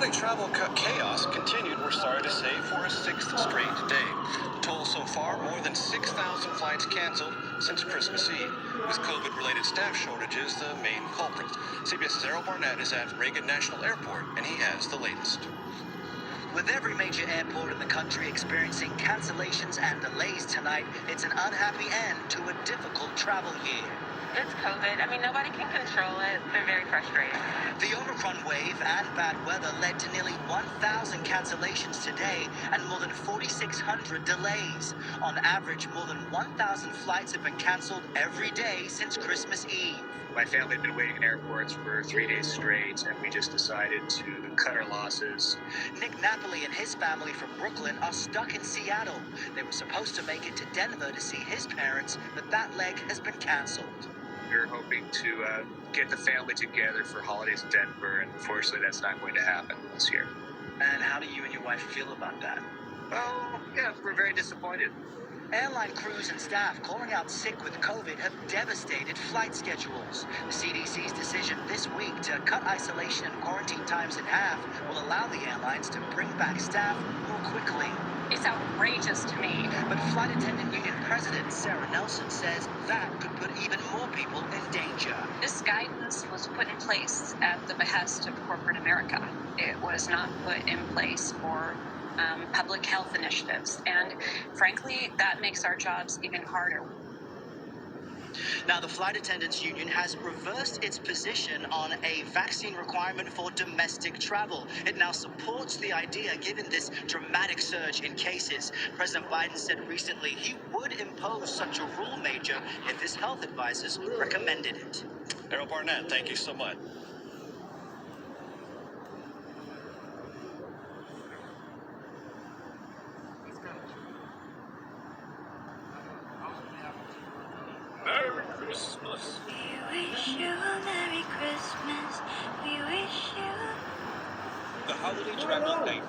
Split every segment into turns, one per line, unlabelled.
holiday travel chaos continued, we're sorry to say, for a sixth straight day. The toll so far, more than 6,000 flights canceled since Christmas Eve, with COVID-related staff shortages the main culprit. CBS's Errol Barnett is at Reagan National Airport, and he has the latest.
With every major airport in the country experiencing cancellations and delays tonight, it's an unhappy end to a difficult travel year.
It's COVID. I mean, nobody can control it. They're very frustrating.
The Omicron wave and bad weather led to nearly 1,000 cancellations today and more than 4,600 delays. On average, more than 1,000 flights have been canceled every day since Christmas Eve.
My family had been waiting in airports for 3 days straight, and we just decided to cut our losses.
Nick Napoli and his family from Brooklyn are stuck in Seattle. They were supposed to make it to Denver to see his parents, but that leg has been canceled.
We were hoping to get the family together for holidays in Denver, and unfortunately that's not going to happen this year.
And how do you and your wife feel about that?
Oh, yeah, we're very disappointed.
Airline crews and staff calling out sick with COVID have devastated flight schedules. The CDC's decision this week to cut isolation and quarantine times in half will allow the airlines to bring back staff more quickly.
It's outrageous to me.
But Flight Attendant Union President Sarah Nelson says that could put even more people in danger.
This guidance was put in place at the behest of corporate America. It was not put in place for public health initiatives. And frankly, that makes our jobs even harder.
Now, the Flight Attendants Union has reversed its position on a vaccine requirement for domestic travel. It now supports the idea given this dramatic surge in cases. President Biden said recently he would impose such a rule, Major, if his health advisors recommended it.
Errol Barnett, thank you so much.
Merry Christmas.
We wish you a Merry Christmas. We wish you.
The holiday travel night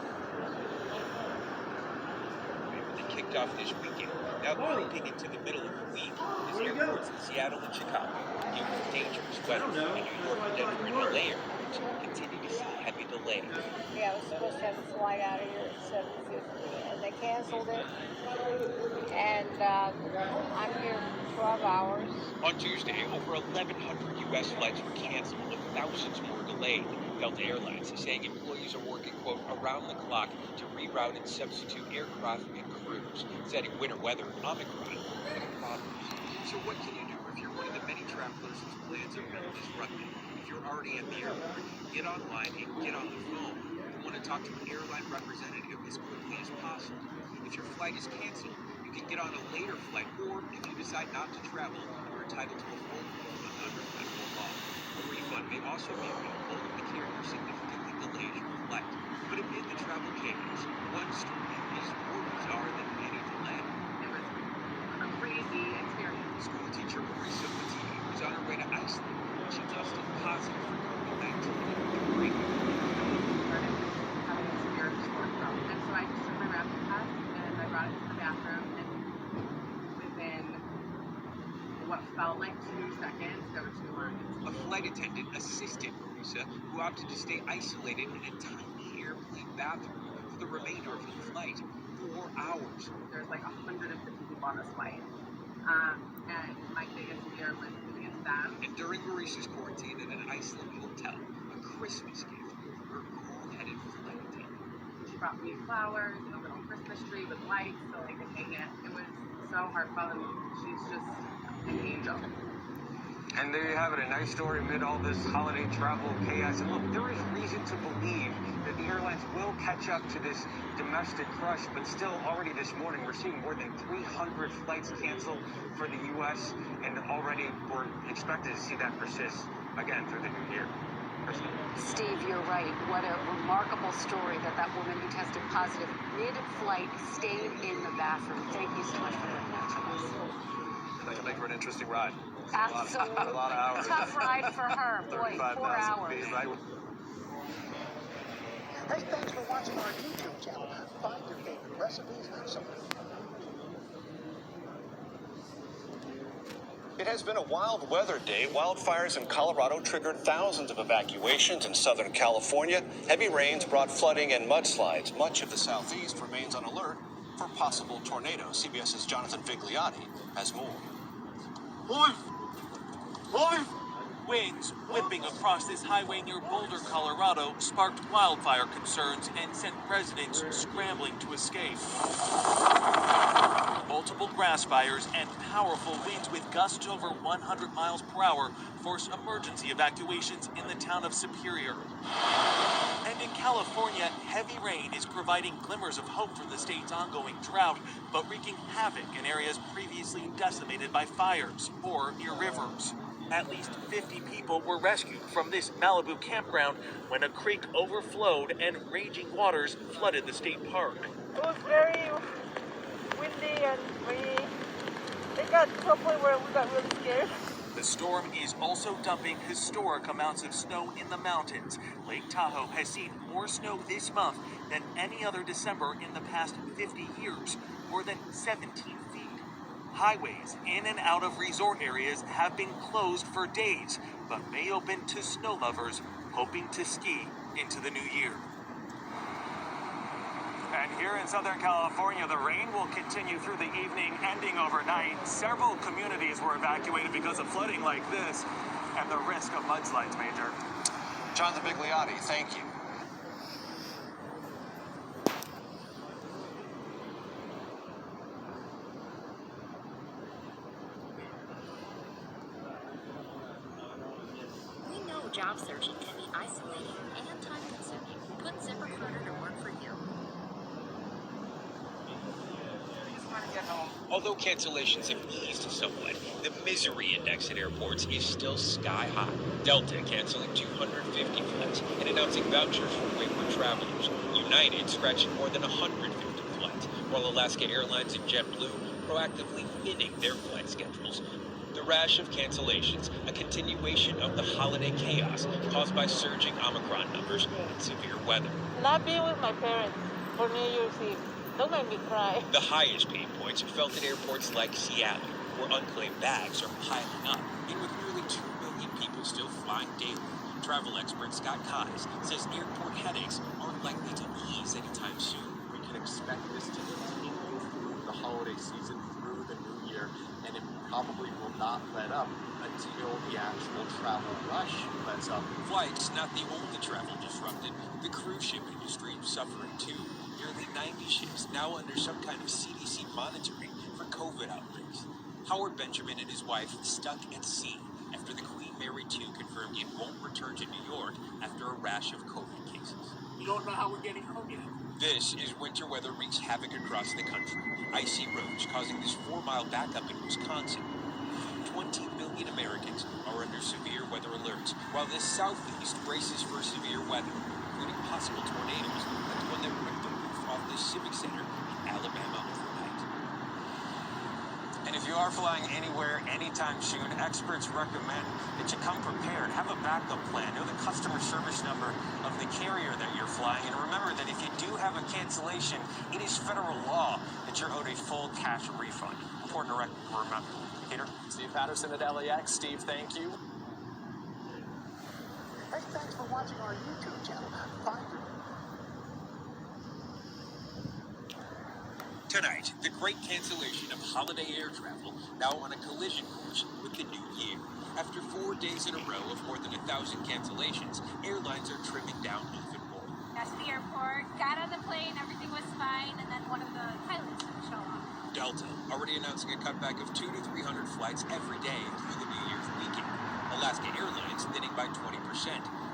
really kicked off this weekend. Now creeping into the middle of the week is airports in Seattle and Chicago, dealing with dangerous weather, and New York and Denver and LA airports continue to see heavy delays.
Yeah, I was supposed to have a flight out of here at 7:50, and they canceled it. And I'm here for 12 hours.
On Tuesday, over 1,100 U.S. flights were canceled, with thousands more delayed. Delta Airlines is saying employees are working, quote, around the clock to reroute and substitute aircraft and crews, citing winter weather and Omicron as problems. So what can you do if you're one of the many travelers whose plans are being disrupted? If you're already at the airport, get online and get on the phone. You want to talk to an airline representative as quickly as possible. If your flight is canceled, you can get on a later flight, or if you decide not to travel, you're entitled to a full refund under federal law. A refund may also be available if the carrier significantly delays your flight. But amid the travel chaos, one story is more bizarre than any delay.
It was a crazy experience.
School teacher Marissa was on her way to Iceland when she tested positive for COVID-19 in the break.
Started having a severe sore throat. And so I just took my rapid test and I brought it to the bathroom, and within what felt like 2 seconds, there were 2 lines.
A flight attendant assisted Marissa, who opted to stay isolated in a tiny airplane bathroom for the remainder of the flight. 4 hours.
There's like 150 people on this flight. And my biggest fear was moving into them.
And during Marissa's quarantine at an Iceland hotel, a Christmas gift for her cool-headed flight attendant.
She brought me flowers and a little Christmas tree with lights so I could hang it. It was so heartfelt, and she's just an angel.
And there you have it, a nice story amid all this holiday travel chaos. And look, there is reason to believe that the airlines will catch up to this domestic crush, but still already this morning we're seeing more than 300 flights canceled for the U.S. and already we're expected to see that persist again through the new year.
Steve, you're right. What a remarkable story that that woman who tested positive mid-flight stayed in the bathroom. Thank you so much for bringing that to us.
That'll make for an interesting ride.
Absolutely.
A lot of hours.
Tough ride for her. Boy, 4 hours.
Feet, right?
Hey, thanks for watching our YouTube channel. Find your favorite recipes.
It has been a wild weather day. Wildfires in Colorado triggered thousands of evacuations in Southern California. Heavy rains brought flooding and mudslides. Much of the southeast remains on alert for possible tornadoes. CBS's Jonathan Vigliotti has more.
Winds whipping across this highway near Boulder, Colorado, sparked wildfire concerns and sent residents scrambling to escape. Multiple grass fires and powerful winds with gusts over 100 miles per hour forced emergency evacuations in the town of Superior. And in California, heavy rain is providing glimmers of hope for the state's ongoing drought, but wreaking havoc in areas previously decimated by fires or near rivers. At least 50 people were rescued from this Malibu campground when a creek overflowed and raging waters flooded the state park.
It was very windy and it got to a point where we got really scared.
The storm is also dumping historic amounts of snow in the mountains. Lake Tahoe has seen more snow this month than any other December in the past 50 years, more than 17 feet. Highways in and out of resort areas have been closed for days, but may open to snow lovers hoping to ski into the new year.
And here in Southern California, the rain will continue through the evening, ending overnight. Several communities were evacuated because of flooding like this and the risk of mudslides, Major.
Jonathan Vigliotti, thank you.
We know job searching can be isolating and time-consuming. Put ZipRecruiter to work for you.
Although cancellations have eased somewhat, the misery index at airports is still sky high. Delta canceling 250 flights and announcing vouchers for wayward travelers. United scratching more than 150 flights, while Alaska Airlines and JetBlue proactively thinning their flight schedules. The rash of cancellations, a continuation of the holiday chaos caused by surging Omicron numbers and severe weather.
Not being with my parents for New Year's Eve. Don't make me cry.
The highest pain points are felt at airports like Seattle, where unclaimed bags are piling up. And with nearly 2 million people still flying daily, travel expert Scott Keyes says airport headaches aren't likely to ease anytime soon.
We can expect this to continue through the holiday season, through the new year, and it probably will not let up until the actual travel rush lets up.
Flights not the only travel disrupted. The cruise ship industry suffering too. Nearly 90 ships now under some kind of CDC monitoring for COVID outbreaks. Howard Benjamin and his wife stuck at sea after the Queen Mary II confirmed it won't return to New York after a rash of COVID cases.
We don't know how we're getting home yet.
This is winter weather wreaks havoc across the country. Icy roads causing this 4-mile backup in Wisconsin. 20 million Americans are under severe weather alerts, while the southeast braces for severe weather, including possible tornadoes like the one that ripped the roof off the Civic Center in Alabama overnight.
And if you are flying anywhere, anytime soon, experts recommend that you come prepared. Have a backup plan. Know the customer service number of the carrier that you're flying. And remember that if you do have a cancellation, it is federal law that you're owed a full cash refund. Important to remember. Peter?
Steve Patterson at LAX. Steve, thank you.
Hey, thanks for watching our YouTube channel. Find your...
Tonight, the great cancellation of holiday air travel now on a collision course with the new year. After 4 days in a row of more than 1,000 cancellations, airlines are trimming down even more.
Got to the airport, got on the plane, everything was fine, and then one of the pilots didn't show up.
Delta already announcing a cutback of 200 to 300 flights every day through the New Year's weekend. Alaska Airlines thinning by 20%,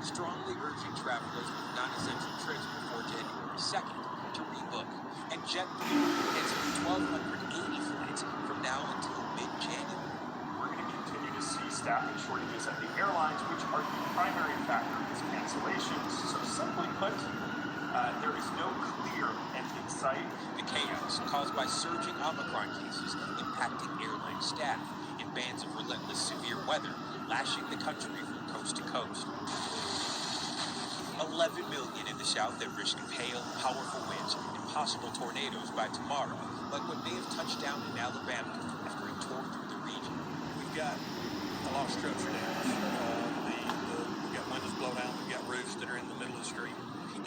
strongly urging travelers with non-essential trips before January 2nd to rebook. And JetBlue canceling 1,280 flights from now until mid-January.
We're going to continue to see staffing shortages at the airlines, which are the primary factor in these cancellations. So simply put, there is no clear end in sight.
The chaos caused by surging Omicron cases impacting airline staff and bands of relentless severe weather lashing the country from coast to coast. 11 million in the south at risk of hail, powerful winds, and possible tornadoes by tomorrow, like what may have touched down in Alabama after it tore through the region. With
we've got a lot of structure damage. We've got windows blown out. We've got roofs that are in the middle of the street.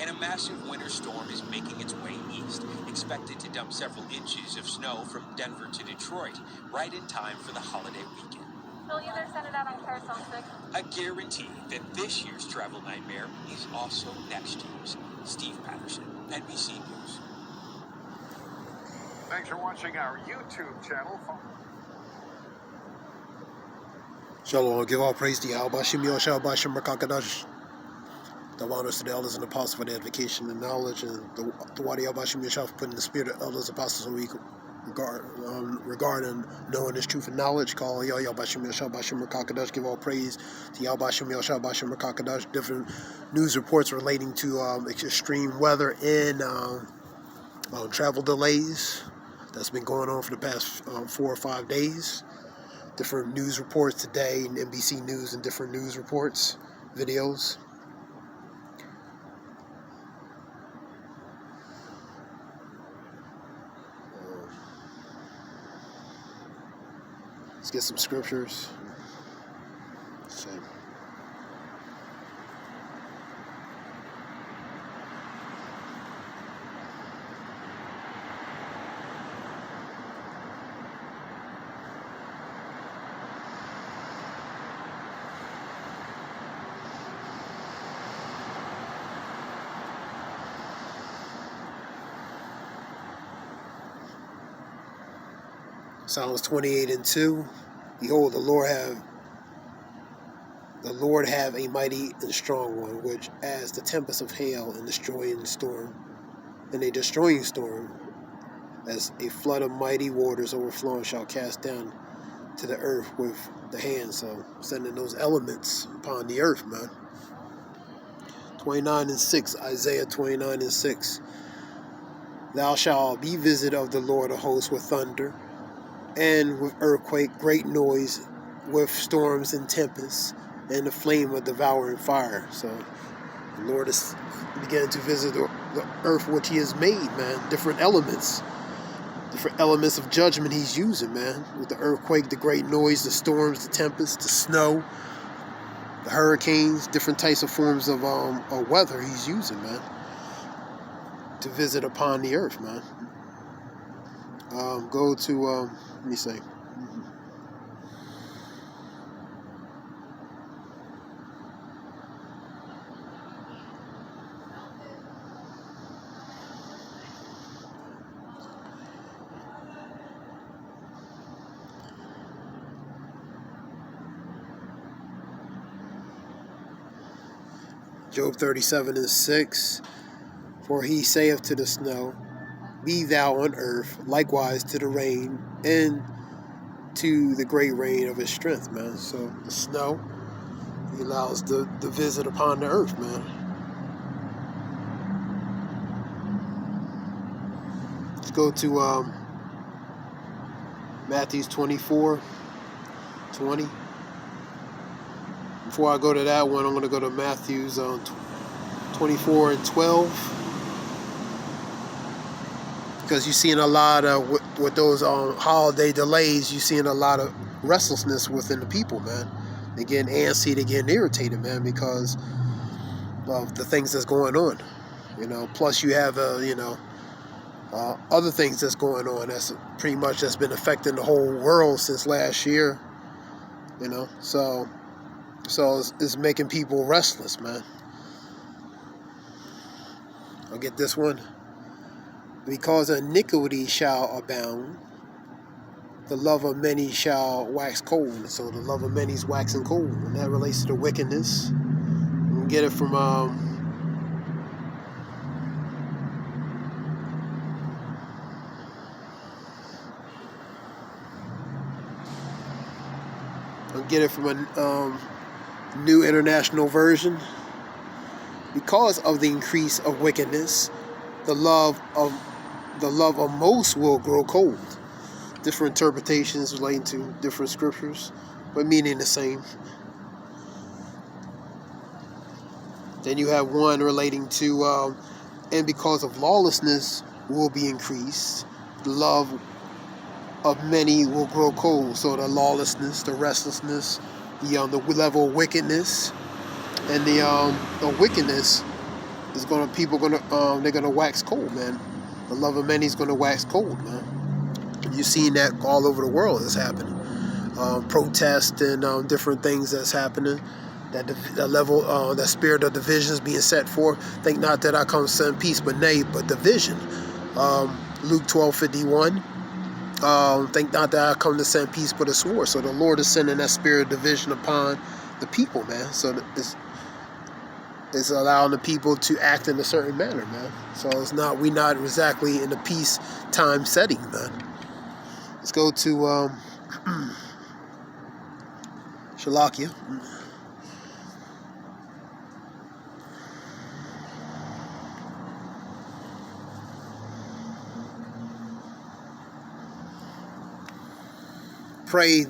And a massive winter storm is making its way east, expected to dump several inches of snow from Denver to Detroit, right in time for the holiday weekend.
They'll either send it out on Carousel 6.
A guarantee that this year's travel nightmare is also next year's. Steve Patterson, NBC News.
Thanks for watching our YouTube channel.
Shalom, give all praise to Yahweh Bashim Yoshua Bashim Rakakadash. The honors to the elders and apostles for the edification and knowledge, and the Wadi Yahbashim Yoshua for putting the spirit of elders apostles so we regard and knowing this truth and knowledge. Call Yahweh Bashim Yoshua Bashim Rakakadash. Give all praise to Yahweh Bashim Yoshua Bashim Rakakadash. Different news reports relating to extreme weather and travel delays that's been going on for the past 4 or 5 days. Different news reports today in NBC News and different news reports, videos. Let's get some scriptures. Same. Psalms 28:2. Behold, the Lord have a mighty and strong one, which as the tempest of hail and destroying storm, and a destroying storm, as a flood of mighty waters overflowing, shall cast down to the earth with the hand. So sending those elements upon the earth, man. 29:6, Isaiah 29:6. Thou shalt be visited of the Lord of hosts with thunder, and with earthquake, great noise, with storms and tempests, and the flame of devouring fire. So the Lord is beginning to visit the earth which he has made, man. Different elements of judgment he's using, man. With the earthquake, the great noise, the storms, the tempests, the snow, the hurricanes, different types of forms of weather he's using, man, to visit upon the earth, man. Go to, let me see. Job 37:6. For he saith to the snow, be thou on earth, likewise to the rain, and to the great rain of his strength, man. So the snow, he allows the visit upon the earth, man. Let's go to Matthew 24:20. Before I go to that one, I'm going to go to Matthew's 24:12. Because you're seeing a lot of, with those holiday delays, you're seeing a lot of restlessness within the people, man. They're getting antsy, they're getting irritated, man, because of the things that's going on. You know, plus you have, other things that's going on that's pretty much that's been affecting the whole world since last year. You know, so it's making people restless, man. I'll get this one. Because iniquity shall abound, the love of many shall wax cold. So the love of many is waxing cold, and that relates to the wickedness. You can get it from a New International Version. Because of the increase of wickedness, the love of most will grow cold. Different interpretations relating to different scriptures, but meaning the same. Then you have one relating to, and because of lawlessness will be increased, the love of many will grow cold. So the lawlessness, the restlessness, the level of wickedness, and the wickedness is gonna they're gonna wax cold, man. The love of many is gonna wax cold, man. You're seeing that all over the world is happening. Protests and different things that's happening. That level, that spirit of division is being set forth. Think not that I come to send peace, but nay, but division. Luke 12:51. Think not that I come to send peace, but a sword. So the Lord is sending that spirit of division upon the people, man. So it's allowing the people to act in a certain manner, man. So we're not exactly in a peace time setting, man. Let's go to Shalakia. Pray,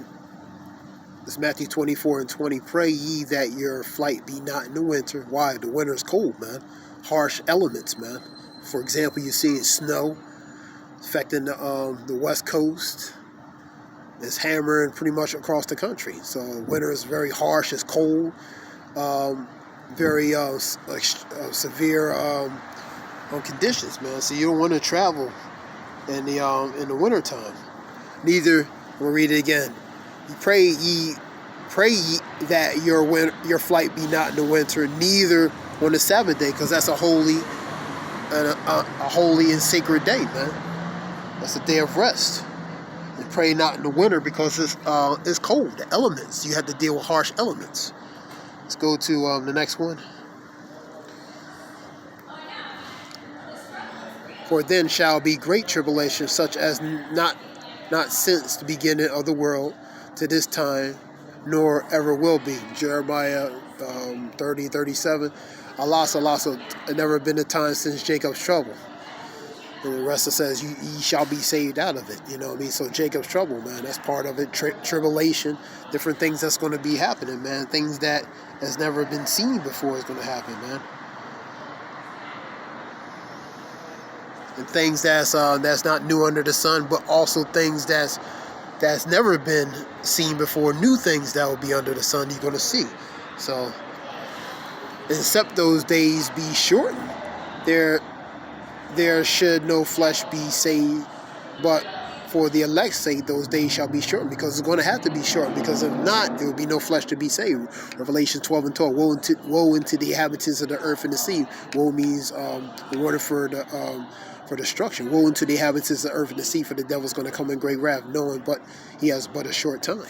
it's Matthew 24:20. Pray ye that your flight be not in the winter. Why? The winter is cold, man. Harsh elements, man. For example, you see snow affecting the West Coast. It's hammering pretty much across the country. So winter is very harsh. It's cold. Very severe conditions, man. So you don't want to travel in the winter time. Neither. We'll read it again. Pray ye that your flight be not in the winter, neither on the Sabbath day, because that's a holy and sacred day, man. That's a day of rest. And pray not in the winter because it's cold. The elements, you have to deal with harsh elements. Let's go to the next one. For then shall be great tribulation, such as not since the beginning of the world to this time, nor ever will be. Jeremiah 30:37. Allah, never been a time since Jacob's trouble. And the rest of it says, ye shall be saved out of it. You know what I mean? So Jacob's trouble, man, that's part of it. Tribulation, different things that's going to be happening, man. Things that has never been seen before is going to happen, man. And things that's not new under the sun, but also things that's never been seen before. New things that will be under the sun you're going to see. So, except those days be shortened, there should no flesh be saved, but for the elect's sake those days shall be shortened, because it's going to have to be shortened, because if not, there will be no flesh to be saved. Revelation 12:12. Woe unto the inhabitants of the earth and the sea. Woe means the word for destruction. Woe unto the inhabitants of the earth and the sea, for the devil's going to come in great wrath, knowing but he has but a short time.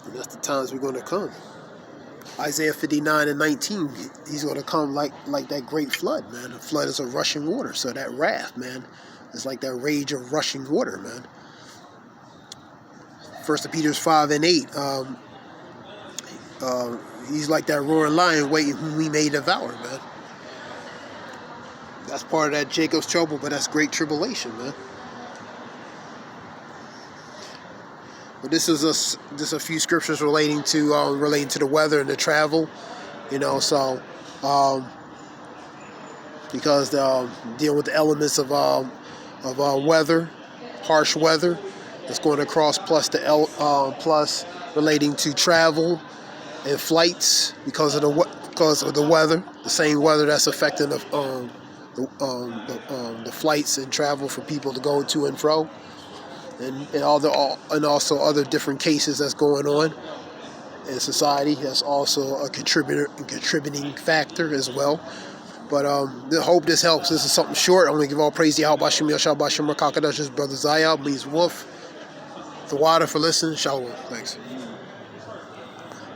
And that's the times we're going to come. Isaiah 59:19, he's going to come like that great flood, man. The flood is a rushing water, so that wrath, man, is like that rage of rushing water, man. 1 Peter 5:8, he's like that roaring lion waiting whom we may devour, man. That's part of that Jacob's trouble, but that's great tribulation, man. But this is just a few scriptures relating to the weather and the travel, you know. So because dealing with the elements of weather, harsh weather that's going across, plus plus relating to travel and flights because of the weather, the same weather that's affecting the flights and travel for people to go to and fro. And also other different cases that's going on in society. That's also a contributing factor as well. But I hope this helps. This is something short. I'm going to give all praise to Yahweh Bashim Yashab Bashim Rakakadash. Brother Zayab means wolf. The water for listening. Shalom. Thanks.